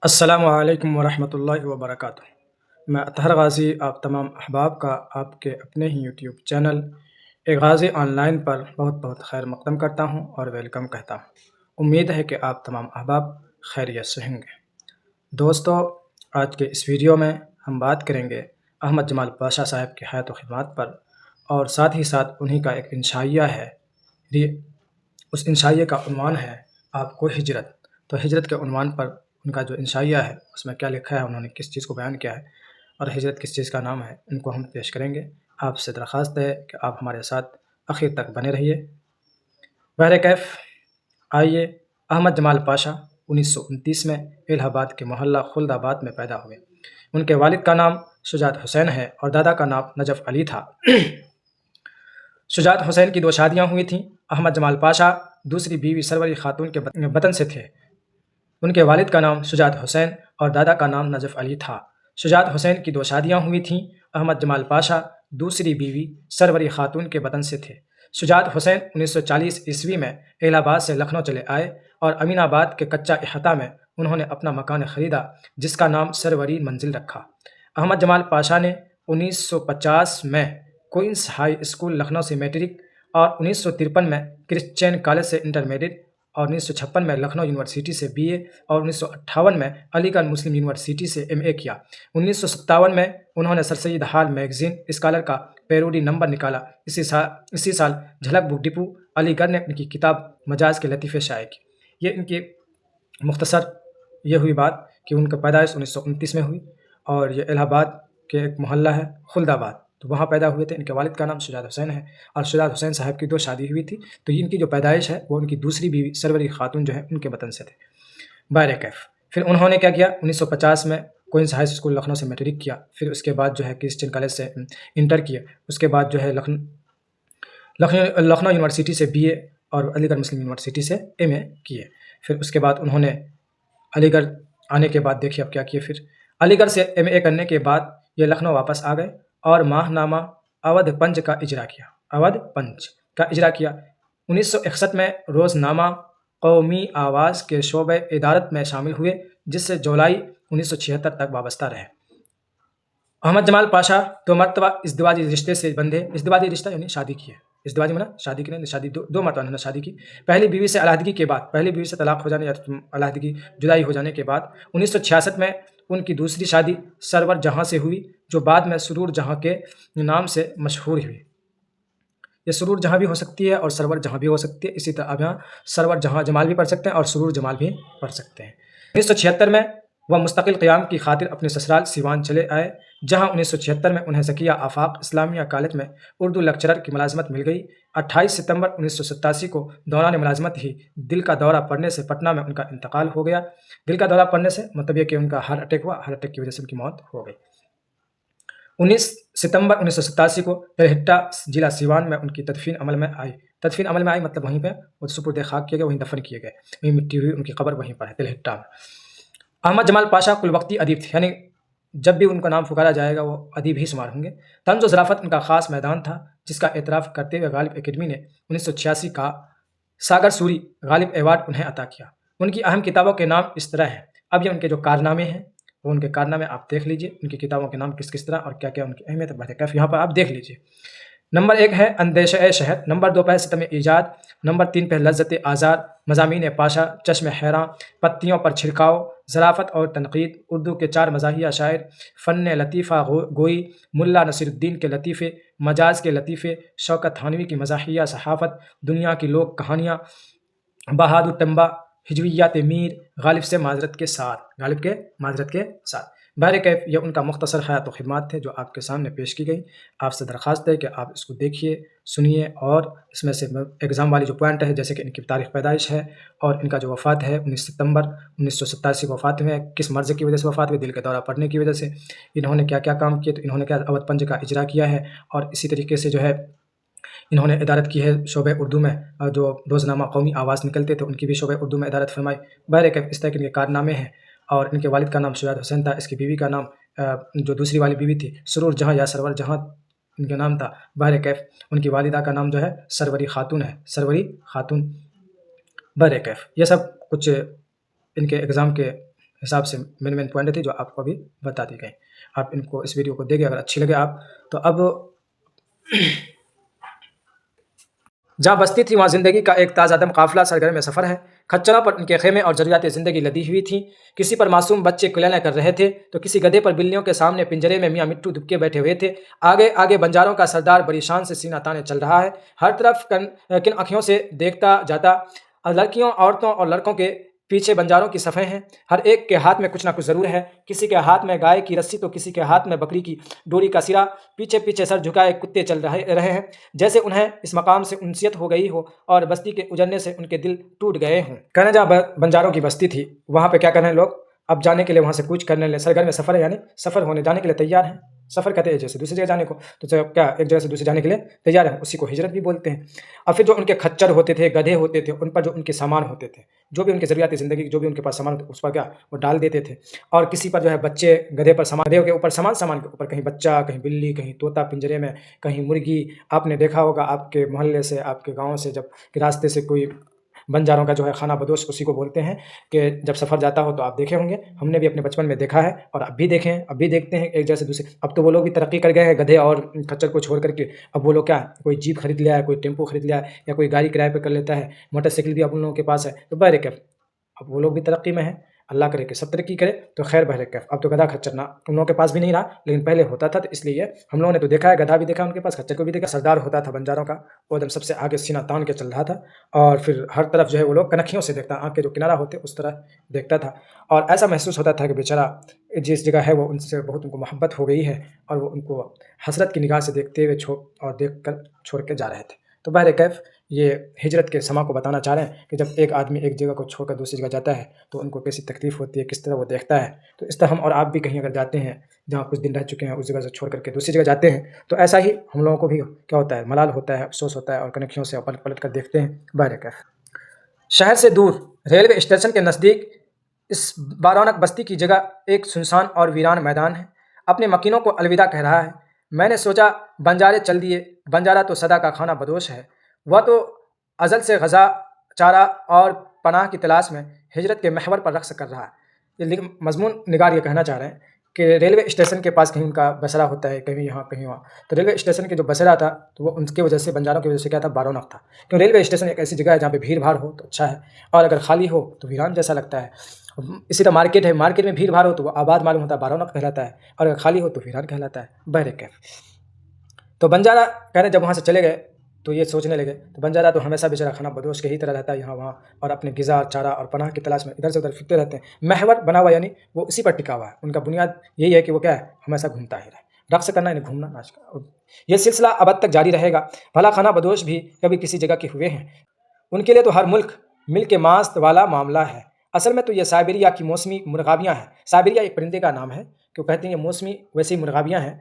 السلام علیکم ورحمۃ اللہ وبرکاتہ۔ میں اطہر غازی آپ تمام احباب کا آپ کے اپنے ہی یوٹیوب چینل ایک غازی آن لائن پر بہت بہت خیر مقدم کرتا ہوں اور ویلکم کہتا ہوں۔ امید ہے کہ آپ تمام احباب خیریت سے ہوں گے۔ دوستو، آج کے اس ویڈیو میں ہم بات کریں گے احمد جمال پاشا صاحب کی حیات و خدمات پر، اور ساتھ ہی ساتھ انہی کا ایک انشائیہ ہے۔ اس انشائیے کا عنوان ہے آپ کو ہجرت۔ تو ہجرت کے عنوان پر ان کا جو انشائیہ ہے اس میں کیا لکھا ہے، انہوں نے کس چیز کو بیان کیا ہے اور ہجرت کس چیز کا نام ہے، ان کو ہم پیش کریں گے۔ آپ سے درخواست ہے کہ آپ ہمارے ساتھ آخر تک بنے رہیے۔ بہر کیف، آئیے، احمد جمال پاشا 1929 میں الہ آباد کے محلہ خلد آباد میں پیدا ہوئے۔ ان کے والد کا نام شجاعت حسین ہے اور دادا کا نام نجف علی تھا۔ شجاعت حسین کی 2 شادیاں ہوئی تھیں۔ احمد جمال پاشا دوسری بیوی سروری خاتون کے وطن سے تھے۔ ان کے والد کا نام شجاعت حسین اور دادا کا نام نجف علی تھا۔ شجاعت حسین کی 2 شادیاں ہوئی تھیں۔ احمد جمال پاشا دوسری بیوی سروری خاتون کے وطن سے تھے۔ شجاعت حسین 1940 عیسوی میں الہ آباد سے لکھنؤ چلے آئے اور امین آباد کے کچا احاطہ میں انہوں نے اپنا مکان خریدا جس کا نام سروری منزل رکھا۔ احمد جمال پاشا نے 1950 میں کوئنس ہائی اسکول لکھنؤ سے میٹرک اور 1953 میں کرسچین کالج سے انٹرمیڈیٹ اور 1956 میں لکھنؤ یونیورسٹی سے بی اے اور 1958 میں علی گڑھ مسلم یونیورسٹی سے ایم اے کیا۔ 1957 میں انہوں نے سر سید ہال میگزین اسکالر کا پیروڈی نمبر نکالا۔ اسی سال جھلک بک ڈپو علی گڑھ نے ان کی کتاب مجاز کے لطیفے شائع کی۔ یہ ان کی مختصر یہ ہوئی بات کہ ان کا پیدائش 1929 میں ہوئی اور یہ الہ آباد کے ایک محلہ ہے خلد آباد، تو وہاں پیدا ہوئے تھے۔ ان کے والد کا نام شجاعت حسین ہے اور شجاعت حسین صاحب کی 2 شادی ہوئی تھی، تو ان کی جو پیدائش ہے وہ ان کی دوسری بیوی سروری خاتون جو ہے ان کے وطن سے تھے۔ بہر کیف، پھر انہوں نے کیا کیا، 1950 میں کوئنس ہائی اسکول لکھنؤ سے میٹرک کیا، پھر اس کے بعد جو ہے کرسچین کالج سے انٹر کیا، اس کے بعد جو ہے لکھنؤ یونیورسٹی سے بی اے اور علی گڑھ مسلم یونیورسٹی سے ایم اے کیے۔ پھر اس کے بعد انہوں نے علی گڑھ آنے کے بعد دیکھیے اب کیا کیے، پھر علی گڑھ سے ایم اے کرنے کے بعد یہ لکھنؤ واپس آ گئے اور ماہ نامہ اودھ پنج کا اجرا کیا۔ اودھ پنج کا اجرا کیا۔ 1961 میں روز نامہ قومی آواز کے شعبہ ادارت میں شامل ہوئے، جس سے جولائی 1976 تک وابستہ رہے۔ احمد جمال پاشا 2 مرتبہ ازدواجی رشتے سے بندھے۔ ازدواجی رشتہ یعنی شادی کی ہے، ازدواجی معنی شادی کی نہیں، شادی 2 مرتبہ انہوں نے شادی کی۔ پہلی بیوی سے علیحدگی کے بعد، پہلی بیوی سے طلاق ہو جانے یا علیحدگی جدائی ہو جانے کے بعد 1966 میں ان کی دوسری شادی سرور جہاں سے ہوئی، جو بعد میں سرور جہاں کے نام سے مشہور ہوئی۔ یہ سرور جہاں بھی ہو سکتی ہے اور سرور جہاں بھی ہو سکتی ہے، اسی طرح آپ یہاں سرور جہاں جمال بھی پڑھ سکتے ہیں اور سرور جمال بھی پڑھ سکتے ہیں۔ 1976 میں وہ مستقل قیام کی خاطر اپنے سسرال سیوان چلے آئے، جہاں 1976 میں انہیں ذکیہ آفاق اسلامیہ کالج میں اردو لیکچرر کی ملازمت مل گئی۔ 28 ستمبر 1987 کو دوران ملازمت ہی دل کا دورہ پڑنے سے پٹنہ میں ان کا انتقال ہو گیا۔ دل کا دورہ پڑنے سے مطلب یہ کہ ان کا ہارٹ اٹیک ہوا، ہارٹ اٹیک کی وجہ سے ان کی موت ہو گئی۔ 19 ستمبر 1987 کو تلہٹہ ضلع سیوان میں ان کی تدفین عمل میں آئی۔ تدفین عمل میں آئی مطلب وہیں پہ وہ سپرد خاک کیے گئے، وہیں دفن کیے گئے، وہیں مٹی ہوئی، ان کی قبر وہیں پر ہے تلہٹہ میں۔ احمد جمال پاشا کل وقتی ادیب تھے، یعنی جب بھی ان کا نام پکارا جائے گا وہ ادیب ہی شمار ہوں گے۔ طنز و ظرافت ان کا خاص میدان تھا، جس کا اعتراف کرتے ہوئے غالب اکیڈمی نے 1986 کا ساگر سوری غالب ایوارڈ انہیں عطا کیا۔ ان کی اہم کتابوں کے نام اس طرح ہیں۔ اب یہ ان کے جو کارنامے ہیں وہ ان کے کارنامے آپ دیکھ لیجئے، ان کی کتابوں کے نام کس طرح اور کیا کیا ان کی اہمیت بہر کیف یہاں پر آپ دیکھ لیجئے۔ نمبر 1 ہے اندیشہ شہر، نمبر 2 پہ ستم ایجاد، نمبر 3 پہ لذت آزار، مضامین پاشا، چشم حیراں، پتیوں پر چھڑکاؤ، ظرافت اور تنقید، اردو کے 4 مزاحیہ شاعر، فن لطیفہ گوئی، ملا نصیر الدین کے لطیفے، مجاز کے لطیفے، شوکت تھانوی کی مزاحیہ صحافت، دنیا کی لوک کہانیاں، بہادر ٹمبا، ہجویات میر، غالب سے معذرت کے ساتھ۔ بہر کیف یہ ان کا مختصر حیات و خدمات تھے جو آپ کے سامنے پیش کی گئی۔ آپ سے درخواست ہے کہ آپ اس کو دیکھیے، سنیے، اور اس میں سے ایگزام والی جو پوائنٹ ہے، جیسے کہ ان کی تاریخ پیدائش ہے اور ان کا جو وفات ہے 19 ستمبر 1987 کو وفات ہوئے، کس مرض کی وجہ سے وفات ہوئی، دل کا دورہ پڑنے کی وجہ سے۔ انہوں نے کیا کیا کام کیے، تو انہوں نے کیا اودھ پنج کا اجرا کیا ہے، اور اسی طریقے سے جو ہے انہوں نے ادارت کی ہے شعبہ اردو میں، جو روزنامہ قومی آواز نکلتے تھے ان کی بھی شعبہ اردو میں ادارت فرمائی۔ بہر کیف اس طرح کے ان کے کارنامے ہیں، اور ان کے والد کا نام شجاعت حسین تھا، اس کی بیوی کا نام جو دوسری والی بیوی تھی سرور جہاں یا سرور جہاں ان کا نام تھا۔ بہر کیف ان کی والدہ کا نام جو ہے سروری خاتون ہے، سروری خاتون۔ بہر کیف یہ سب کچھ ان کے ایگزام کے حساب سے مین پوائنٹ تھی جو آپ کو ابھی بتا دی گئی. آپ ان کو اس ویڈیو کو دیکھیں، اگر اچھی لگے آپ تو. اب جہاں بستی تھی وہاں زندگی کا ایک تازہ دم قافلہ سرگرم سفر ہے. کھچروں پر ان کے خیمے اور ضروریات زندگی لدی ہوئی تھیں. کسی پر معصوم بچے کلیلیں کر رہے تھے تو کسی گدھے پر بلیوں کے سامنے پنجرے میں میاں مٹھو دبکے بیٹھے ہوئے تھے. آگے آگے بنجاروں کا سردار بڑی شان سے سینہ تانے چل رہا ہے. ہر طرف کن آنکھوں سے دیکھتا جاتا. لڑکیوں، عورتوں اور لڑکوں کے پیچھے بنجاروں کی صفیں ہیں. ہر ایک کے ہاتھ میں کچھ نہ کچھ ضرور ہے. کسی کے ہاتھ میں گائے کی رسی تو کسی کے ہاتھ میں بکری کی ڈوری کا سرا. پیچھے پیچھے سر جھکائے کتے چل رہے ہیں، جیسے انہیں اس مقام سے انسیت ہو گئی ہو اور بستی کے اجڑنے سے ان کے دل ٹوٹ گئے ہوں. کہنا جہاں بنجاروں کی بستی تھی وہاں پہ کیا کر رہے ہیں لوگ؟ اب جانے کے لیے وہاں سے کوچ کرنے لے، سرگرم میں سفر ہے، یعنی سفر ہونے جانے کے لیے تیار ہیں. سفر کہتے ہیں جیسے دوسری جگہ جانے کو، تو کیا ایک جگہ سے دوسری جانے کے لیے تیار ہیں، اسی کو ہجرت بھی بولتے ہیں. اور پھر جو ان کے کھچر ہوتے تھے، گدھے ہوتے تھے، ان پر جو ان کے سامان ہوتے تھے، جو بھی ان کے ضروریات زندگی جو بھی ان کے پاس سامان ہوتے اس پر کیا وہ ڈال دیتے تھے. اور کسی پر جو ہے بچے گدھے پر سامان، گدھے کے اوپر سامان کے اوپر کہیں بچہ، کہیں بلی، کہیں طوطا پنجرے میں، کہیں مرغی. آپ نے دیکھا ہوگا آپ کے محلے سے، آپ کے گاؤں سے جب راستے سے کوئی بنجاروں کا جو ہے خانہ بدوش اسی کو بولتے ہیں کہ جب سفر جاتا ہو تو آپ دیکھے ہوں گے. ہم نے بھی اپنے بچپن میں دیکھا ہے اور اب بھی دیکھیں، اب بھی دیکھتے ہیں ایک جیسے دوسرے. اب تو وہ لوگ بھی ترقی کر گئے ہیں گدھے اور کچر کو چھوڑ کر کے. اب وہ لوگ کیا کوئی جیپ خرید لیا ہے، کوئی ٹیمپو خرید لیا ہے، یا کوئی گاڑی کرائے پہ کر لیتا ہے. موٹر سائیکل بھی اب ان لوگوں کے پاس ہے. تو بہرکیف اب وہ لوگ بھی ترقی میں ہیں. اللہ کرے کہ سب ترقی کرے تو خیر. بہرکیف اب تو گدھا کھچر نہ ان لوگوں کے پاس بھی نہیں رہا، لیکن پہلے ہوتا تھا. تو اس لیے ہم لوگوں نے تو دیکھا ہے، گدھا بھی دیکھا ان کے پاس، کھچر کو بھی دیکھا. سردار ہوتا تھا بنجاروں کا، وہ ایک دم سب سے آگے سینہ تان کے چل رہا تھا. اور پھر ہر طرف جو ہے وہ لوگ کنکھیوں سے دیکھتا، آنکھ کے جو کنارہ ہوتے اس طرح دیکھتا تھا. اور ایسا محسوس ہوتا تھا کہ بیچارہ جس جگہ ہے وہ ان سے بہت ان کو محبت ہو گئی ہے، اور وہ ان کو حسرت کی نگاہ سے دیکھتے ہوئے اور دیکھ کر چھوڑ کے جا رہے تھے. تو بہرکیف یہ ہجرت کے سما کو بتانا چاہ رہے ہیں کہ جب ایک آدمی ایک جگہ کو چھوڑ کر دوسری جگہ جاتا ہے تو ان کو کیسی تکلیف ہوتی ہے، کس طرح وہ دیکھتا ہے. تو اس طرح ہم اور آپ بھی کہیں اگر جاتے ہیں جہاں کچھ دن رہ چکے ہیں، اس جگہ سے چھوڑ کر کے دوسری جگہ جاتے ہیں، تو ایسا ہی ہم لوگوں کو بھی کیا ہوتا ہے، ملال ہوتا ہے، افسوس ہوتا ہے، اور کنکھیوں سے پلٹ پلٹ کر دیکھتے ہیں. بہرکیف شہر سے دور ریلوے اسٹیشن کے نزدیک اس بارونق بستی کی جگہ ایک سنسان اور ویران میدان ہے. اپنے مکینوں کو الوداع کہہ رہا ہے. میں نے سوچا بنجارے چل دیے. بنجارہ تو صدا کا خانہ بدوش ہے، وہ تو ازل سے غذا، چارہ اور پناہ کی تلاش میں ہجرت کے محور پر رقص کر رہا ہے. یہ مضمون نگار یہ کہنا چاہ رہے ہیں کہ ریلوے اسٹیشن کے پاس کہیں ان کا بسرا ہوتا ہے، کہیں یہاں کہیں وہاں. تو ریلوے اسٹیشن کے جو بسرا تھا تو وہ ان کی وجہ سے، بنجاروں کی وجہ سے کیا تھا، بارونق تھا. کیوں ریلوے اسٹیشن ایک ایسی جگہ ہے جہاں پہ بھیڑ بھاڑ ہو تو اچھا ہے، اور اگر خالی ہو تو ویران جیسا لگتا ہے. اسی طرح مارکیٹ ہے، مارکیٹ میں بھیڑ بھاڑ ہو تو وہ آباد معلوم ہوتا ہے، بارونق کہلاتا ہے، اور اگر خالی ہو تو ویران کہلاتا ہے. بہرکیف تو بنجارہ کہنے جب وہاں سے چلے گئے تو یہ سوچنے لگے تو بنجارہ تو ہمیشہ بیچارہ خانہ بدوش کے ہی طرح رہتا ہے یہاں وہاں، اور اپنے غذا، چارہ اور پناہ کی تلاش میں ادھر سے ادھر پھرتے رہتے ہیں. محور بنا ہوا، یعنی وہ اسی پر ٹکا ہوا ہے. ان کا بنیاد یہی ہے کہ وہ کیا ہے، ہمیشہ گھومتا ہی رہے، رقص کرنا یعنی گھومنا ناچ کرنا. یہ سلسلہ ابد تک جاری رہے گا. بھلا خانہ بدوش بھی کبھی کسی جگہ کے ہوئے ہیں؟ ان کے لیے تو ہر ملک مل کے ماست والا معاملہ ہے. اصل میں تو یہ سائبیریا کی موسمی مرغابیاں ہیں. سائبیریا ایک پرندے کا نام ہے، کیوں کہتے ہیں یہ موسمی ویسی مرغابیاں ہیں.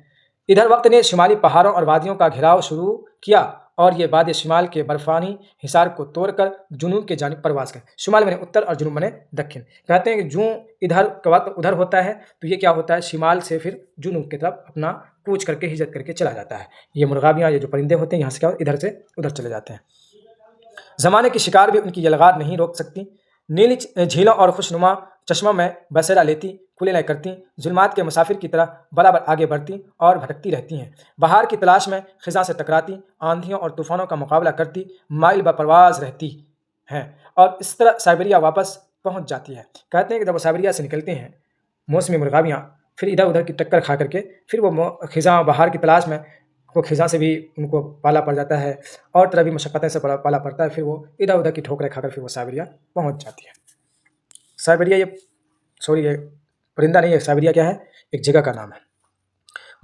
ادھر وقت نے شمالی پہاڑوں اور وادیوں کا گھیراؤ شروع کیا، اور یہ وادی شمال کے برفانی حصار کو توڑ کر جنوب کے جانب پرواز کرے. شمال میں اتر اور جنوب میں دکن. کہتے ہیں کہ جو ادھر کا وقت ادھر ہوتا ہے تو یہ کیا ہوتا ہے، شمال سے پھر جنوب کی طرف اپنا کوچ کر کے ہجرت کر کے چلا جاتا ہے. یہ مرغابیاں، یہ جو پرندے ہوتے ہیں، یہاں سے کیا ادھر سے ادھر چلے جاتے ہیں. زمانے کی شکار بھی ان کی یلغار نہیں روک سکتی. نیلی جھیلوں اور خوشنما چشموں میں بسیرا لیتی، کھلے کرتی، ظلمات کے مسافر کی طرح برابر آگے بڑھتی اور بھٹکتی رہتی ہیں. بہار کی تلاش میں خزاں سے ٹکراتی، آندھیوں اور طوفانوں کا مقابلہ کرتی، مائل بپرواز رہتی ہیں، اور اس طرح سائبیریا واپس پہنچ جاتی ہے. کہتے ہیں کہ جب وہ سائبیریا سے نکلتے ہیں موسمی مرغابیاں، پھر ادھر ادھر کی ٹکر کھا کر کے پھر وہ خزاں بہار کی تلاش میں، وہ خزاں سے بھی ان کو پالا پڑ جاتا ہے، اور طرح بھی مشقتیں سے پالا پڑتا ہے. پھر وہ ادھر ادھر کی ٹھوکریں کھا کر پھر وہ سائبیریا پہنچ جاتی ہے. سائبیریا یہ پرندہ نہیں ہے، سائبیریا کیا ہے، ایک جگہ کا نام ہے.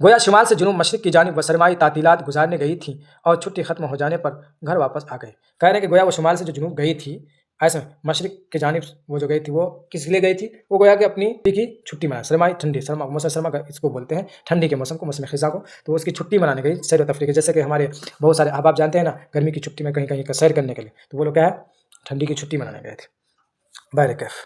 گویا شمال سے جنوب مشرق کی جانب وہ سرمائی تعطیلات گزارنے گئی تھی اور چھٹی ختم ہو جانے پر گھر واپس آ گئے. کہہ رہے ہیں کہ گویا وہ شمال سے جو جنوب گئی تھی، ایسے مشرق کی جانب وہ جو گئی تھی وہ کس لیے گئی تھی، وہ گویا کہ اپنی کی چھٹی منانا. سرمائی ٹھنڈی، موسم سرما کا اس کو بولتے ہیں، ٹھنڈی کے موسم کو، موسم خزاں کو. تو اس کی چھٹی منانے گئی، سیر و تفریح. جیسے کہ ہمارے بہت سارے احباب جانتے ہیں نا، گرمی کی چھٹی میں کہیں کہیں کا سیر کرنے کے لیے، تو وہ لوگ کیا ہے، ٹھنڈی کی چھٹی منانے گئے تھے. بہرکیف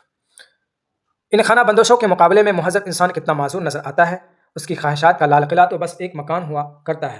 ان خانہ بندوشوں کے مقابلے میں مہذب انسان کتنا معذور نظر آتا ہے. اس کی خواہشات کا لال قلعہ تو بس ایک مکان ہوا کرتا ہے.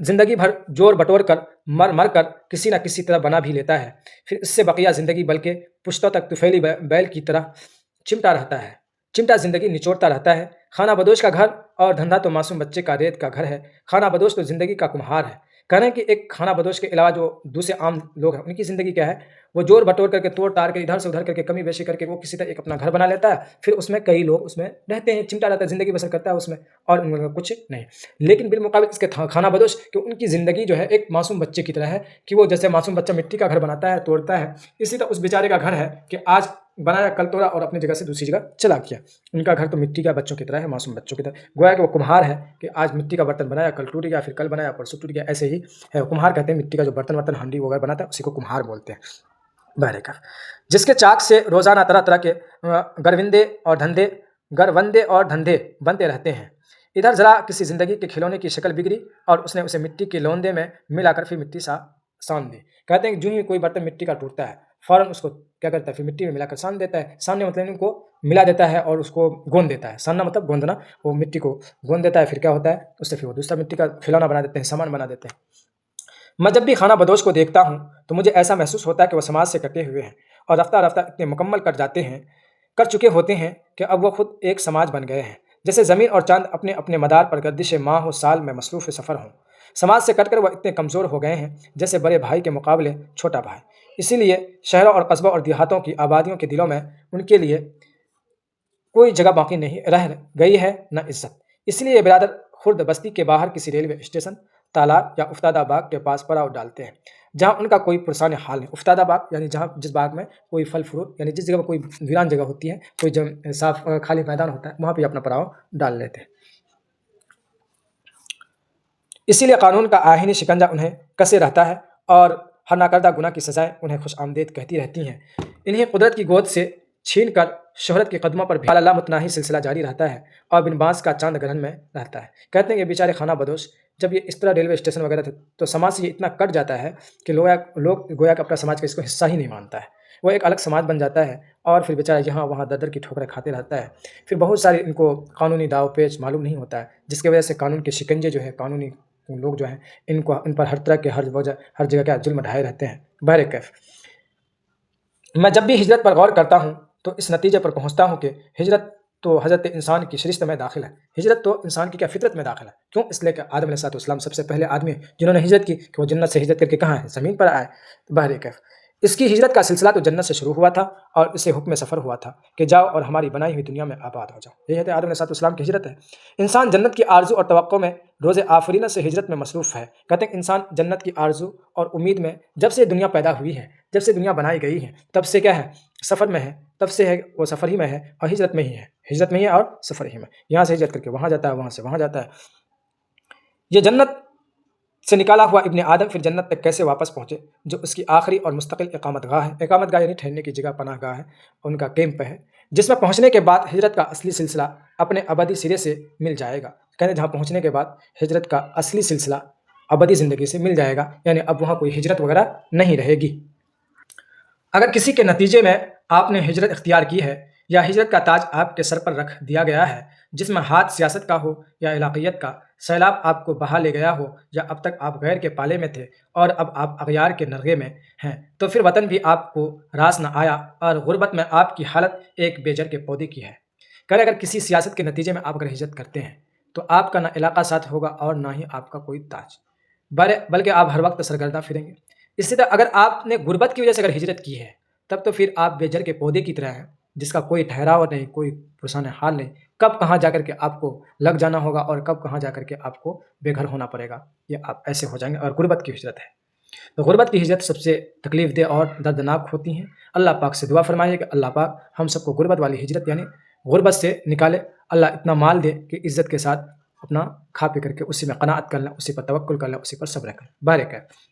زندگی بھر جوڑ بٹور کر مر کر کسی نہ کسی طرح بنا بھی لیتا ہے، پھر اس سے بقیہ زندگی بلکہ پشتوں تک طفیلی بیل کی طرح چمٹا رہتا ہے، چمٹا زندگی نچوڑتا رہتا ہے۔ خانہ بدوش کا گھر اور دھندا تو معصوم بچے کا ریت کا گھر ہے، خانہ بدوش تو زندگی کا کمہار ہے۔ کہہ رہے ہیں کہ ایک خانہ بدوش کے علاوہ جو دوسرے عام لوگ ہیں ان کی زندگی کیا ہے، وہ جوڑ بٹور کر کے توڑ تاڑ کے ادھر سے ادھر کر کے کمی بیشی کر کے وہ کسی طرح ایک اپنا گھر بنا لیتا ہے، پھر اس میں کئی لوگ اس میں رہتے ہیں، چمٹا رہتا ہے، زندگی بسر کرتا ہے اس میں، اور ان کا کچھ نہیں۔ لیکن بالمقابل اس کے خانہ بدوش کہ ان کی زندگی جو ہے ایک معصوم بچے کی طرح ہے، کہ وہ جیسے معصوم بچہ مٹی کا گھر بناتا ہے، توڑتا ہے، اسی طرح اس بیچارے کا گھر ہے کہ آج بنایا کل توڑا اور اپنی جگہ سے دوسری جگہ چلا کیا۔ ان کا گھر تو مٹی کا بچوں کی طرح ہے، معصوم بچوں کی طرح، گویا کہ وہ کمہار ہے کہ آج مٹی کا برتن بنایا کل ٹوٹ گیا، پھر کل بنایا پرسوں ٹوٹ گیا، ایسے ہی ہے۔ کمہار کہتے ہیں مٹی کا جو برتن ہانڈی وغیرہ بناتا ہے اسی کو کمہار بولتے ہیں۔ بہرکیف جس کے چاک سے روزانہ طرح طرح کے گروندے اور دھندے بنتے رہتے ہیں۔ ادھر ذرا کسی زندگی کے کھلونے کی شکل بگڑی اور اس نے اسے مٹی کے لوندے میں ملا کر پھر مٹی سان دی۔ کہتے ہیں کہ جو ہی کوئی برتن مٹی کا ٹوٹتا ہے فوراً اس کو کیا کرتا ہے، پھر مٹی میں ملا کر سان دیتا ہے۔ ساننے مطلب ان کو ملا دیتا ہے اور اس کو گوندھ دیتا ہے، ساننا مطلب گوندنا، وہ مٹی کو گوندھ دیتا ہے، پھر کیا ہوتا ہے اس سے پھر وہ دوسرا مٹی کا کھلونا بنا دیتے ہیں، سامان بنا دیتے ہیں۔ میں جب بھی خانہ بدوش کو دیکھتا ہوں تو مجھے ایسا محسوس ہوتا ہے کہ وہ سماج سے کٹے ہوئے ہیں اور رفتہ رفتہ اتنے مکمل کر چکے ہوتے ہیں کہ اب وہ خود ایک سماج بن گئے ہیں، جیسے زمین اور چاند اپنے اپنے مدار پر گردش ماہ و سال میں مصروف سفر ہوں۔ سماج سے کٹ کر وہ اتنے کمزور ہو گئے ہیں جیسے بڑے بھائی کے مقابلے چھوٹا بھائی۔ اسی لیے شہروں اور قصبوں اور دیہاتوں کی آبادیوں کے دلوں میں ان کے لیے کوئی جگہ باقی نہیں رہ گئی ہے، نہ عزت۔ اس لیے یہ برادر خرد بستی کے باہر کسی ریلوے اسٹیشن، تالاب یا افتادہ باغ کے پاس پڑاؤ ڈالتے ہیں، جہاں ان کا کوئی پرسان حال نہیں۔ افتادہ باغ یعنی جس باغ میں کوئی پھل فروٹ، یعنی جس جگہ کوئی ویران جگہ ہوتی ہے، کوئی صاف خالی میدان ہوتا ہے، وہاں پہ اپنا پڑاؤ ڈال لیتے ہیں۔ اسی لیے قانون کا آئینی شکنجہ انہیں کسے رہتا ہے اور ہر ناکردہ گناہ کی سزائیں انہیں خوش آمدید کہتی رہتی ہیں۔ انہیں قدرت کی گود سے چھین کر شہرت کے قدموں پر بھی اللہ متناہی سلسلہ جاری رہتا ہے اور بن بانس کا چاند گرہن میں رہتا ہے۔ کہتے ہیں کہ بیچارے خانہ بدوش جب یہ اس طرح ریلوے اسٹیشن وغیرہ تھے تو سماج سے یہ اتنا کٹ جاتا ہے کہ لوگ گویا کہ اپنا سماج کا اس کو حصہ ہی نہیں مانتا ہے، وہ ایک الگ سماج بن جاتا ہے اور پھر بیچارہ یہاں وہاں در در کی ٹھوکریں کھاتے رہتا ہے۔ پھر بہت سارے ان کو قانونی داؤ پیچ معلوم نہیں ہوتا ہے، جس کی وجہ سے قانون کے شکنجے جو ہے، قانونی لوگ جو ہیں ان پر ہر طرح کے ہر جگہ کا ظلم ڈھائے رہتے ہیں۔ بہرکیف میں جب بھی ہجرت پر غور کرتا ہوں تو اس نتیجے پر پہنچتا ہوں کہ ہجرت تو حضرت انسان کی شرشت میں داخل ہے، ہجرت تو انسان کی کیا فطرت میں داخل ہے۔ کیوں؟ اس لیے کہ آدم علیہ السلام سب سے پہلے آدمی جنہوں نے ہجرت کی کہ وہ جنت سے ہجرت کر کے کہاں ہے، زمین پر آئے۔ بہرکیف اس کی ہجرت کا سلسلہ تو جنت سے شروع ہوا تھا اور اسے حکم سفر ہوا تھا کہ جاؤ اور ہماری بنائی ہوئی دنیا میں آباد ہو جاؤ۔ یہ ہے آدم علیہ السلام کی ہجرت ہے۔ انسان جنت کی آرزو اور توقع میں روز آفرینت سے ہجرت میں مصروف ہے۔ کہتے ہیں انسان جنت کی آرزو اور امید میں جب سے دنیا پیدا ہوئی ہے، جب سے دنیا بنائی گئی ہے، تب سے کیا ہے، سفر میں ہے، تب سے ہے وہ سفر ہی میں ہے اور ہجرت میں ہی ہے، ہجرت میں ہی ہے اور سفر ہی میں، یہاں سے ہجرت کر کے وہاں جاتا ہے، وہاں سے وہاں جاتا ہے۔ یہ جنت سے نکالا ہوا ابن آدم پھر جنت تک کیسے واپس پہنچے، جو اس کی آخری اور مستقل اقامت گاہ ہے۔ اقامت گاہ یعنی ٹھہرنے کی جگہ، پناہ گاہ ہے، ان کا کیمپ ہے، جس میں پہنچنے کے بعد ہجرت کا اصلی سلسلہ اپنے ابدی سرے سے مل جائے گا۔ کہتے ہیں جہاں پہنچنے کے بعد ہجرت کا اصلی سلسلہ ابدی زندگی سے مل جائے گا، یعنی اب وہاں کوئی ہجرت وغیرہ نہیں رہے گی۔ اگر کسی کے نتیجے میں آپ نے ہجرت اختیار کی ہے یا ہجرت کا تاج آپ کے سر پر رکھ دیا گیا ہے، جس میں ہاتھ سیاست کا ہو یا علاقیت کا، سیلاب آپ کو بہا لے گیا ہو یا اب تک آپ غیر کے پالے میں تھے اور اب آپ اغیار کے نرغے میں ہیں، تو پھر وطن بھی آپ کو راس نہ آیا اور غربت میں آپ کی حالت ایک بیجر کے پودے کی ہے۔ اگر کسی سیاست کے نتیجے میں آپ اگر ہجرت کرتے ہیں تو آپ کا نہ علاقہ ساتھ ہوگا اور نہ ہی آپ کا کوئی تاج، بلکہ آپ ہر وقت سرگرداں پھریں گے۔ اسی طرح اگر آپ نے غربت کی وجہ سے اگر ہجرت کی ہے تب تو پھر آپ بیجر کے پودے کی طرح ہیں، جس کا کوئی ٹھہراؤ نہیں، کوئی پرسان حال نہیں، کب کہاں جا کر کے آپ کو لگ جانا ہوگا اور کب کہاں جا کر کے آپ کو بے گھر ہونا پڑے گا، یہ آپ ایسے ہو جائیں گے۔ اور غربت کی ہجرت ہے تو غربت کی ہجرت سب سے تکلیف دہ اور دردناک ہوتی ہیں۔ اللہ پاک سے دعا فرمائیے کہ اللہ پاک ہم سب کو غربت والی ہجرت یعنی غربت سے نکالے، اللہ اتنا مال دے کہ عزت کے ساتھ اپنا کھا پی کر کے اسی میں قناعت کر لیں، اسی پر توکل کر لیں، اسی پر صبر کریں۔ بہرکیف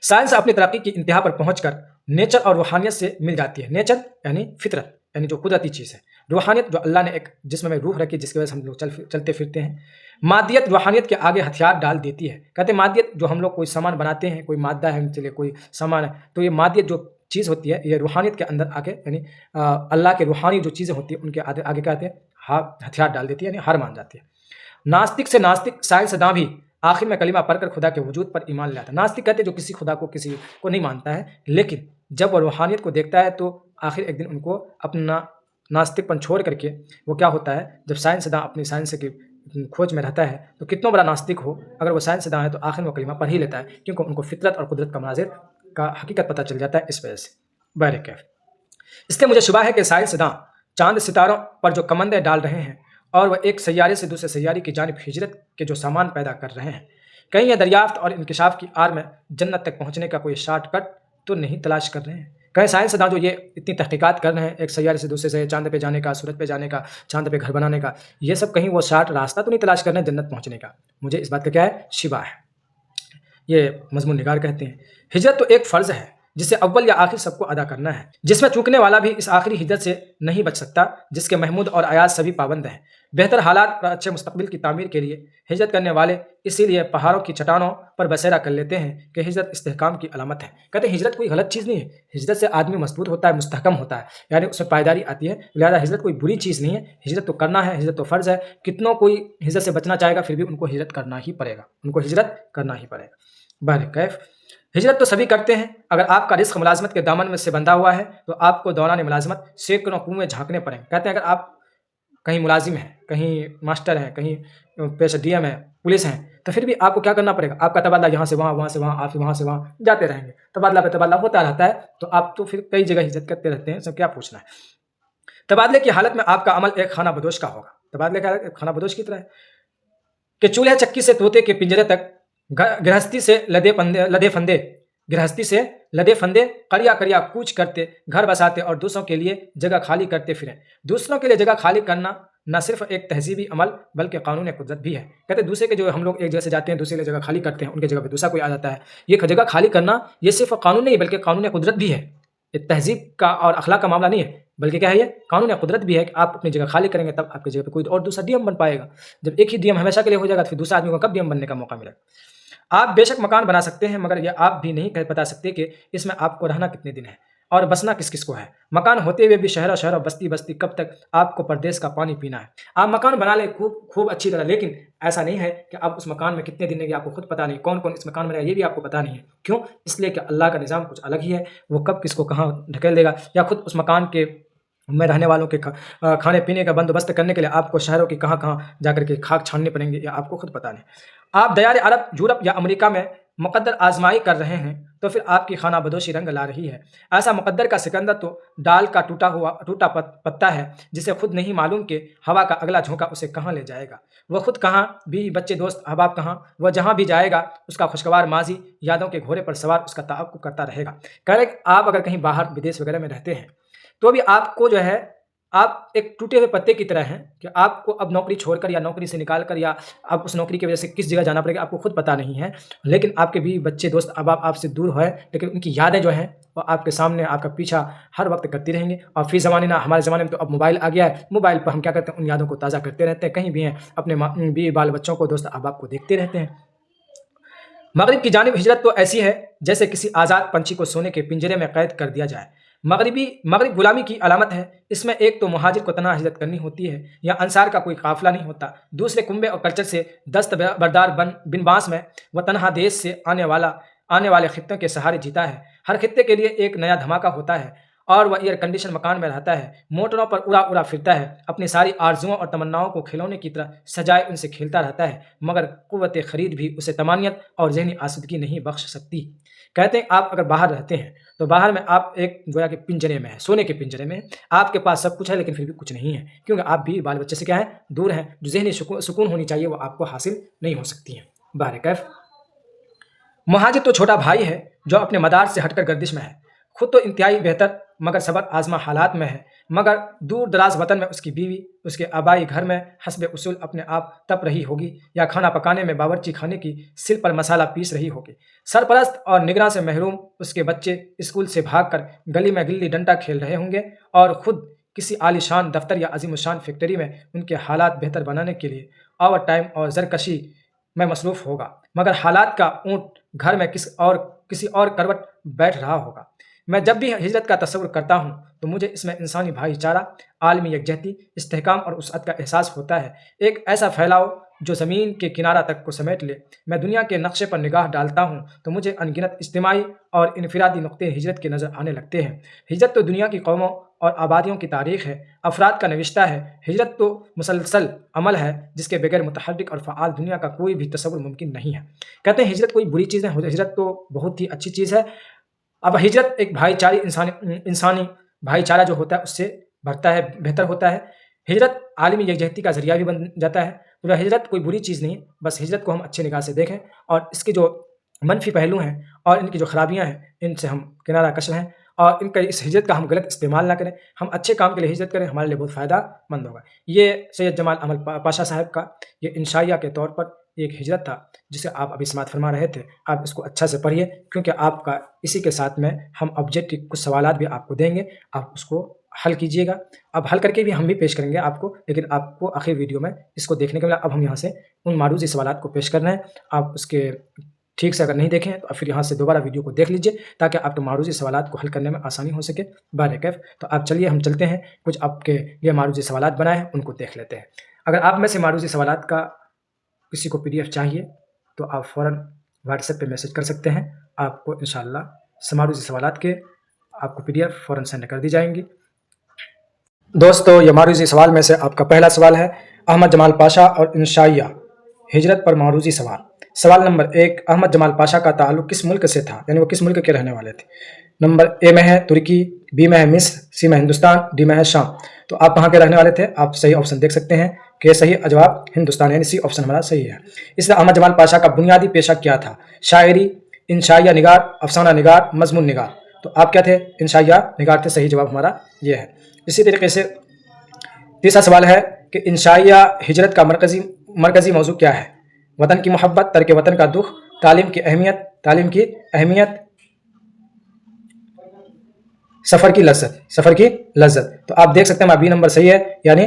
سائنس اپنی ترقی کی انتہا پر پہنچ کر نیچر اور روحانیت سے مل جاتی ہے۔ نیچر یعنی فطرت، یعنی جو قدرتی چیز ہے، روحانیت جو اللہ نے ایک جسم میں روح رکھی جس کی وجہ سے ہم لوگ چلتے پھرتے ہیں، مادیت روحانیت کے آگے ہتھیار ڈال دیتی ہے۔ کہتے ہیں مادیت جو ہم لوگ کوئی سامان بناتے ہیں، کوئی مادہ ہے چلے کوئی سامان ہے، تو یہ مادیت جو چیز ہوتی ہے یہ روحانیت کے اندر آ کے یعنی اللہ کے روحانی جو چیزیں ہوتی ہیں ان کے آگے کہتے ہیں ہتھیار ڈال دیتی ہے، یعنی ہار مان جاتی ہے۔ ناستک سے ناستک سائنسداں بھی آخر میں کلمہ پڑھ کر خدا کے وجود پر ایمان لاتا ہے۔ ناستک کہتے ہیں جو کسی کو نہیں مانتا ہے، لیکن جب وہ روحانیت کو دیکھتا ہے تو آخر ایک دن ان کو اپنا ناستک پن چھوڑ کر کے وہ کیا ہوتا ہے، جب سائنسداں اپنی سائنس کی کھوج میں رہتا ہے تو کتنا بڑا ناستک ہو، اگر وہ سائنسداں ہے تو آخر میں وہ کلمہ پڑھ ہی لیتا ہے، کیونکہ ان کو فطرت اور قدرت کا مناظر کا حقیقت پتہ چل جاتا ہے اس وجہ سے۔ بہرکیف اس لیے مجھے شبہ ہے کہ سائنسداں چاند ستاروں پر جو کمندیں ڈال رہے ہیں اور وہ ایک سیارے سے دوسرے سیارے کی جانب ہجرت کے جو سامان پیدا کر رہے ہیں، کہیں یہ دریافت اور انکشاف کی آڑ میں جنت تک پہنچنے کا کوئی شارٹ کٹ تو نہیں تلاش کر رہے ہیں؟ کہیں سائنسداں جو یہ اتنی تحقیقات کر رہے ہیں ایک سیارے سے دوسرے سے چاند پہ جانے کا، سورج پہ جانے کا، چاند پہ گھر بنانے کا، یہ سب کہیں وہ شارٹ راستہ تو نہیں تلاش کر رہے ہیں جنت پہنچنے کا؟ مجھے اس بات کا کیا ہے، شبہ ہے۔ یہ مضمون نگار کہتے ہیں ہجرت تو ایک فرض ہے جسے اول یا آخر سب کو ادا کرنا ہے، جس میں چوکنے والا بھی اس آخری ہجرت سے نہیں بچ سکتا، جس کے محمود اور ایاز سبھی پابند ہیں۔ بہتر حالات اور اچھے مستقبل کی تعمیر کے لیے ہجرت کرنے والے اسی لیے پہاڑوں کی چٹانوں پر بسیرا کر لیتے ہیں کہ ہجرت استحکام کی علامت ہے۔ کہتے ہیں ہجرت کوئی غلط چیز نہیں ہے، ہجرت سے آدمی مضبوط ہوتا ہے، مستحکم ہوتا ہے، یعنی اس میں پائیداری آتی ہے، لہٰذا ہجرت کوئی بری چیز نہیں ہے، ہجرت تو کرنا ہے، ہجرت تو فرض ہے۔ کتنوں کوئی ہجرت سے بچنا چاہے گا پھر بھی ان کو ہجرت کرنا ہی پڑے گا، ان کو ہجرت کرنا ہی پڑے گا۔ بہرکیف ہجرت تو سبھی کرتے ہیں، اگر آپ کا رزق ملازمت کے دامن میں سے بندھا ہوا ہے تو آپ کو دوران ملازمت سینکڑوں کنویں جھانکنے پڑیں۔ کہتے ہیں اگر آپ کہیں ملازم ہیں، کہیں ماسٹر ہیں، کہیں پیشہ ڈی ایم ہیں، پولیس ہیں، تو پھر بھی آپ کو کیا کرنا پڑے گا، آپ کا تبادلہ یہاں سے وہاں، وہاں سے وہاں، آپ وہاں سے وہاں جاتے رہیں گے، تبادلہ پہ تبادلہ ہوتا رہتا ہے، تو آپ تو پھر کئی جگہ ہجرت کرتے رہتے ہیں، سب کیا پوچھنا ہے۔ تبادلے کی حالت میں آپ کا عمل ایک خانہ بدوش کا ہوگا، تبادلے کا ایک خانہ بدوش کی طرح ہے کہ چولہے چکی سے طوطے کے پنجرے تک، گرہستی سے لدے فندے کریا کریا کوچ کرتے، گھر بساتے اور دوسروں کے لیے جگہ خالی کرتے پھریں۔ دوسروں کے لیے جگہ خالی کرنا نہ صرف ایک تہذیبی عمل بلکہ قانون قدرت بھی ہے۔ کہتے ہیں دوسرے کے جو ہم لوگ ایک جگہ سے جاتے ہیں دوسرے کے جگہ خالی کرتے ہیں، ان کی جگہ پہ دوسرا کوئی آ جاتا ہے، یہ جگہ خالی کرنا یہ صرف قانون نہیں بلکہ قانون قدرت بھی ہے۔ یہ تہذیب کا اور اخلاق کا معاملہ نہیں ہے بلکہ کیا ہے، یہ قانون قدرت بھی ہے کہ آپ اپنی جگہ خالی کریں گے تب آپ کی جگہ پہ کوئی اور دوسرا ڈی ایم بن پائے گا۔ جب ایک ہی ڈی ایم ہمیشہ کے لیے ہو جائے گا تو پھر دوسرا آدمی کو کب ڈی ایم بننے کا موقع ملے گا۔ آپ بے شک مکان بنا سکتے ہیں مگر یہ آپ بھی نہیں بتا سکتے کہ اس میں آپ کو رہنا کتنے دن ہے اور بسنا کس کس کو ہے۔ مکان ہوتے ہوئے بھی شہر اور بستی بستی کب تک آپ کو پردیس کا پانی پینا ہے۔ آپ مکان بنا لیں خوب اچھی طرح، لیکن ایسا نہیں ہے کہ آپ اس مکان میں کتنے دن رہیں گے آپ کو خود پتہ نہیں، کون کون اس مکان میں رہے گا یہ بھی آپ کو پتہ نہیں ہے۔ کیوں؟ اس لیے کہ اللہ کا نظام کچھ الگ ہی ہے، وہ کب کس کو کہاں ڈھکیل دے گا، یا خود اس مکان کے میں رہنے والوں کے کھانے پینے کا بندوبست کرنے کے لیے آپ کو شہروں کی کہاں کہاں جا کر کے خاک چھاننے پڑیں گے یا آپ کو خود پتہ نہیں۔ آپ دیار عرب، یورپ یا امریکہ میں مقدر آزمائی کر رہے ہیں تو پھر آپ کی خانہ بدوشی رنگ لا رہی ہے۔ ایسا مقدر کا سکندر تو ڈال کا ٹوٹا پتا ہے جسے خود نہیں معلوم کہ ہوا کا اگلا جھونکا اسے کہاں لے جائے گا۔ وہ خود کہاں، بھی بچے دوست احباب کہاں، وہ جہاں بھی جائے گا اس کا خوشگوار ماضی یادوں کے گھوڑے پر سوار اس کا تعاقب کرتا رہے گا۔ کہہ رہے آپ اگر کہیں باہر بدیش وغیرہ میں رہتے ہیں تو بھی آپ کو جو ہے آپ ایک ٹوٹے ہوئے پتے کی طرح ہیں کہ آپ کو اب نوکری چھوڑ کر یا نوکری سے نکال کر یا اب اس نوکری کی وجہ سے کس جگہ جانا پڑے گا آپ کو خود پتہ نہیں ہے، لیکن آپ کے بھی بچے دوست احباب آپ سے دور ہوئے لیکن ان کی یادیں جو ہیں وہ آپ کے سامنے آپ کا پیچھا ہر وقت کرتی رہیں گے۔ اور فی زمانے نہ ہمارے زمانے میں تو اب موبائل آ گیا ہے، موبائل پر ہم کیا کرتے ہیں ان یادوں کو تازہ کرتے رہتے ہیں، کہیں بھی ہیں اپنے بھی بال بچوں کو دوست احباب کو دیکھتے رہتے ہیں۔ مغرب کی جانب ہجرت تو ایسی ہے جیسے کسی آزاد پنچھی کو سونے کے پنجرے میں قید کر دیا جائے۔ مغرب غلامی کی علامت ہے، اس میں ایک تو مہاجر کو تنہا ہجرت کرنی ہوتی ہے یا انصار کا کوئی قافلہ نہیں ہوتا، دوسرے کنبے اور کلچر سے دست بردار بن بانس میں وہ تنہا دیش سے آنے والے خطوں کے سہارے جیتا ہے۔ ہر خطے کے لیے ایک نیا دھماکہ ہوتا ہے اور وہ ایئر کنڈیشن مکان میں رہتا ہے، موٹروں پر اڑا پھرتا ہے، اپنی ساری آرزوؤں اور تمناؤں کو کھلونے کی طرح سجائے ان سے کھیلتا رہتا ہے، مگر قوت خرید بھی اسے طمانینت اور ذہنی آسودگی نہیں بخش سکتی۔ کہتے ہیں آپ اگر باہر رہتے ہیں تو باہر میں آپ ایک گویا کے پنجرے میں ہیں، سونے کے پنجرے میں، آپ کے پاس سب کچھ ہے لیکن پھر بھی کچھ نہیں ہے، کیونکہ آپ بھی بال بچے سے کیا ہے دور ہیں، جو ذہنی سکون ہونی چاہیے وہ آپ کو حاصل نہیں ہو سکتی ہے۔ بہرکیف مہاجر تو چھوٹا بھائی ہے جو اپنے مدار سے ہٹ کر گردش میں ہے، خود تو انتہائی بہتر مگر صبر آزما حالات میں ہے، مگر دور دراز وطن میں اس کی بیوی اس کے آبائی گھر میں حسب اصول اپنے آپ تپ رہی ہوگی یا کھانا پکانے میں باورچی خانے کی سل پر مسالہ پیس رہی ہوگی، سرپرست اور نگراں سے محروم اس کے بچے اسکول سے بھاگ کر گلی میں گلی ڈنڈا کھیل رہے ہوں گے اور خود کسی عالی شان دفتر یا عظیم الشان فیکٹری میں ان کے حالات بہتر بنانے کے لیے اوور ٹائم اور زرکشی میں مصروف ہوگا، مگر حالات کا اونٹ گھر میں کسی اور کروٹ بیٹھ رہا ہوگا۔ میں جب بھی ہجرت کا تصور کرتا ہوں تو مجھے اس میں انسانی بھائی چارہ، عالمی یکجہتی، استحکام اور وسعت کا احساس ہوتا ہے، ایک ایسا پھیلاؤ جو زمین کے کنارہ تک کو سمیٹ لے۔ میں دنیا کے نقشے پر نگاہ ڈالتا ہوں تو مجھے انگنت اجتماعی اور انفرادی نقطے ہجرت کے نظر آنے لگتے ہیں۔ ہجرت تو دنیا کی قوموں اور آبادیوں کی تاریخ ہے، افراد کا نوشتہ ہے۔ ہجرت تو مسلسل عمل ہے جس کے بغیر متحرک اور فعال دنیا کا کوئی بھی تصور ممکن نہیں ہے۔ کہتے ہیں ہجرت کوئی بری چیز ہے، ہجرت تو بہت ہی اچھی چیز ہے۔ اب ہجرت ایک بھائی چارے انسانی بھائی چارہ جو ہوتا ہے اس سے بڑھتا ہے، بہتر ہوتا ہے۔ ہجرت عالمی یکجہتی کا ذریعہ بھی بن جاتا ہے۔ تو ہجرت کوئی بری چیز نہیں، بس ہجرت کو ہم اچھے نگاہ سے دیکھیں اور اس کے جو منفی پہلو ہیں اور ان کی جو خرابیاں ہیں ان سے ہم کنارہ کش رہیں اور ان کا اس ہجرت کا ہم غلط استعمال نہ کریں، ہم اچھے کام کے لیے ہجرت کریں، ہمارے لیے بہت فائدہ مند ہوگا۔ یہ سید جمال احمد پاشا صاحب کا یہ انشائیہ کے طور پر ایک ہجرت تھا جسے آپ ابھی سماعت فرما رہے تھے۔ آپ اس کو اچھا سے پڑھیے کیونکہ آپ کا اسی کے ساتھ میں ہم آبجیکٹو کچھ سوالات بھی آپ کو دیں گے، آپ اس کو حل کیجیے گا۔ اب حل کر کے بھی ہم بھی پیش کریں گے آپ کو، لیکن آپ کو آخر ویڈیو میں اس کو دیکھنے کے بعد اب ہم یہاں سے ان معروضی سوالات کو پیش کر رہے ہیں۔ آپ اس کے ٹھیک سے اگر نہیں دیکھیں تو پھر یہاں سے دوبارہ ویڈیو کو دیکھ لیجیے تاکہ آپ کے معروضی سوالات کو حل کرنے میں آسانی ہو سکے بہرکیف۔ تو آپ چلیے ہم چلتے ہیں، کچھ آپ کے لیے معروضی سوالات بنائے ہیں ان کو دیکھ لیتے ہیں۔ اگر آپ میں سے معروضی سوالات کا کسی کو PDF چاہیے تو آپ فوراً واٹس ایپ پہ میسج کر سکتے ہیں، آپ کو انشاءاللہ معروضی سوالات کے آپ کو PDF فوراً سینڈ کر دی جائیں گی۔ دوستو یہ معروضی سوال میں سے آپ کا پہلا سوال ہے احمد جمال پاشا اور انشائیہ ہجرت پر معروضی سوال۔ سوال نمبر 1، احمد جمال پاشا کا تعلق کس ملک سے تھا، یعنی وہ کس ملک کے رہنے والے تھے؟ نمبر A میں ہے ترکی، B میں ہے مصر، C میں ہندوستان، D میں ہے شام۔ تو آپ کہاں کے رہنے والے تھے؟ آپ صحیح آپشن دیکھ سکتے ہیں کہ صحیح جواب ہندوستان، یعنی C آپشن ہمارا صحیح ہے۔ اس لیے احمد جمال پاشا کا بنیادی پیشہ کیا تھا؟ شاعری، انشائیہ نگار، افسانہ نگار، مضمون نگار۔ تو آپ کیا تھے؟ انشائیہ نگار تھے، صحیح جواب ہمارا یہ ہے۔ اسی طریقے سے تیسرا سوال ہے کہ انشائیہ ہجرت کا مرکزی موضوع کیا ہے؟ وطن کی محبت، ترک وطن کا دکھ، تعلیم کی اہمیت، سفر کی لذت۔ تو آپ دیکھ سکتے ہیں B نمبر صحیح ہے، یعنی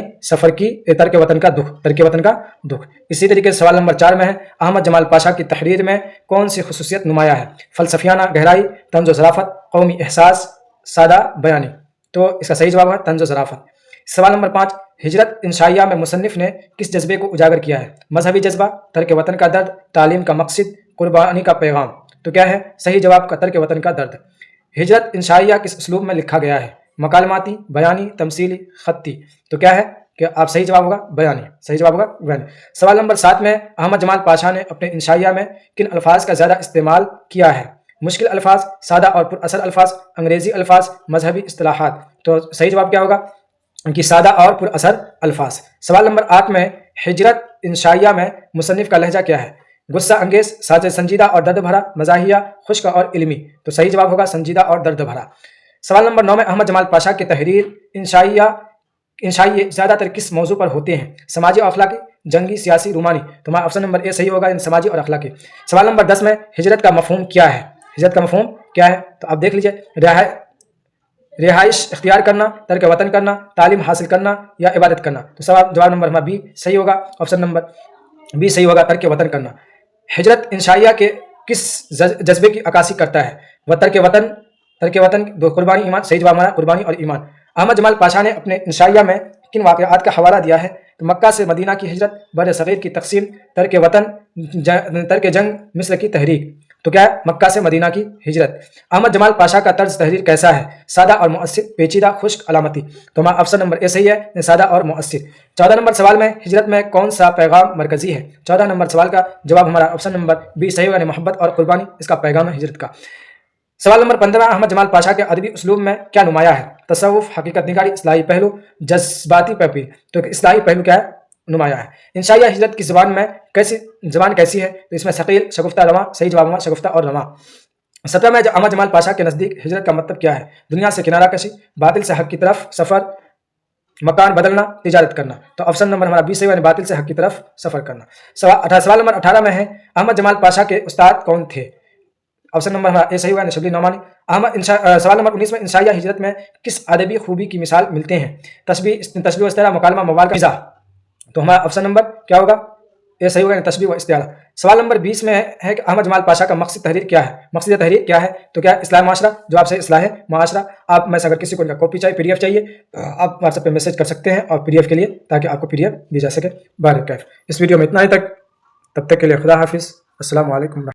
ترک وطن کا دکھ۔ اسی طریقے سے سوال نمبر 4 میں ہے احمد جمال پاشا کی تحریر میں کون سی خصوصیت نمایاں ہے؟ فلسفیانہ گہرائی، طنز و ظرافت، قومی احساس، سادہ بیانی۔ تو اس کا صحیح جواب ہے طنز و ظرافت۔ سوال نمبر 5، ہجرت انشائیہ میں مصنف نے کس جذبے کو اجاگر کیا ہے؟ مذہبی جذبہ، ترک وطن کا درد، تعلیم کا مقصد، قربانی کا پیغام۔ تو کیا ہے صحیح جواب کا ترک وطن کا درد۔ ہجرت انشائیہ کس اسلوب میں لکھا گیا ہے؟ مکالماتی، بیانی، تمثیلی، خطی۔ تو کیا ہے کہ آپ صحیح جواب ہوگا بیانی۔ سوال نمبر 7 میں احمد جمال پاشا نے اپنے انشائیہ میں کن الفاظ کا زیادہ استعمال کیا ہے؟ مشکل الفاظ، سادہ اور پر اثر الفاظ، انگریزی الفاظ، مذہبی اصطلاحات۔ تو صحیح جواب کیا ہوگا کہ سادہ اور پر اثر الفاظ۔ سوال نمبر 8 میں ہجرت انشائیہ میں مصنف کا لہجہ کیا ہے؟ غصہ انگیز، سنجیدہ اور درد بھرا، مزاحیہ، خشک اور علمی۔ تو صحیح جواب ہوگا سنجیدہ اور درد بھرا۔ سوال نمبر 9 میں احمد جمال پاشا کی تحریر انشائیہ زیادہ تر کس موضوع پر ہوتے ہیں؟ سماجی اور اخلاقی، جنگی، سیاسی، رومانی۔ تو ہمارا آپشن نمبر A صحیح ہوگا، یعنی سماجی اور اخلاقی۔ سوال نمبر 10 میں ہجرت کا مفہوم کیا ہے؟ تو آپ دیکھ لیجئے، رہائش اختیار کرنا، ترک وطن کرنا، تعلیم حاصل کرنا یا عبادت کرنا۔ تو جواب نمبر ہمارا B صحیح ہوگا، آپشن نمبر B صحیح ہوگا، ترک وطن کرنا۔ ہجرت انشائیہ کے کس جذبے کی عکاسی کرتا ہے؟ وہ ترک وطن، قربانی، ایمان۔ صحیح جواب ہمارا قربانی اور ایمان۔ احمد جمال پاشا نے اپنے انشائیہ میں کن واقعات کا حوالہ دیا ہے؟ تو مکہ سے مدینہ کی ہجرت، بر صغیر کی تقسیم، ترک وطن، ترک جنگ، مصر کی تحریک۔ تو کیا ہے؟ مکہ سے مدینہ کی ہجرت۔ احمد جمال پاشا کا طرز تحریر کیسا ہے؟ سادہ اور مؤثر، پیچیدہ، خشک، علامتی۔ تو ہمارا آپشن نمبر A صحیح ہے، سادہ اور مؤثر۔ 14 نمبر سوال میں ہجرت میں کون سا پیغام مرکزی ہے؟ 14 نمبر سوال کا جواب ہمارا آپشن نمبر B صحیح ہوگا، یعنی محبت اور قربانی اس کا پیغام ہے ہجرت کا۔ سوال نمبر 15 احمد جمال پاشا کے ادبی اسلوب میں کیا نمایاں ہے؟ تصوف، حقیقت نگاری، اصلاحی پہلو، جذباتی پیپی۔ تو اصلاحی پہلو کیا ہے؟ نمایاں ہے۔ انشائیہ ہجرت کی زبان کیسی ہے؟ تو اس میں ثقیل، شگفتہ، رواں۔ صحیح جواب ہوا شگفتہ اور رواں۔ 17 میں احمد جمال پاشا کے نزدیک ہجرت کا مطلب کیا ہے؟ دنیا سے کنارہ کشی، باطل سے حق کی طرف سفر، مکان بدلنا، تجارت کرنا۔ تو آپشن نمبر ہمارا B صحیح ہے، باطل سے حق کی طرف سفر کرنا۔ سوال نمبر 18 میں ہے احمد جمال پاشا کے استاد کون تھے؟ آپشن نمبر ہمارا A صحیح ہوا، شبلی نعمانی۔ سوال نمبر 19 میں انشائیہ ہجرت میں کس ادبی خوبی کی مثال ملتے ہیں؟ تشبیہ و استعارہ، مکالمہ، موال کا مزاح۔ تو ہمارا آپشن نمبر کیا ہوگا؟ A صحیح ہوگا، تشبیہ و استعارہ۔ سوال نمبر 20 میں ہے کہ احمد جمال پاشا کا مقصد تحریر کیا ہے؟ مقصد تحریر کیا ہے؟ تو کیا اصلاح معاشرہ؟ جواب سے اصلاح معاشرہ۔ آپ میں سے اگر کسی کو کاپی چاہیے، PDF چاہیے، آپ واٹس ایپ پہ میسج کر سکتے ہیں اور PDF کے لیے، تاکہ آپ کو PDF دی جا سکے۔ بارک کیف۔ اس ویڈیو میں اتنا ہی تک، تب تک کے لیے خدا حافظ، السلام علیکم۔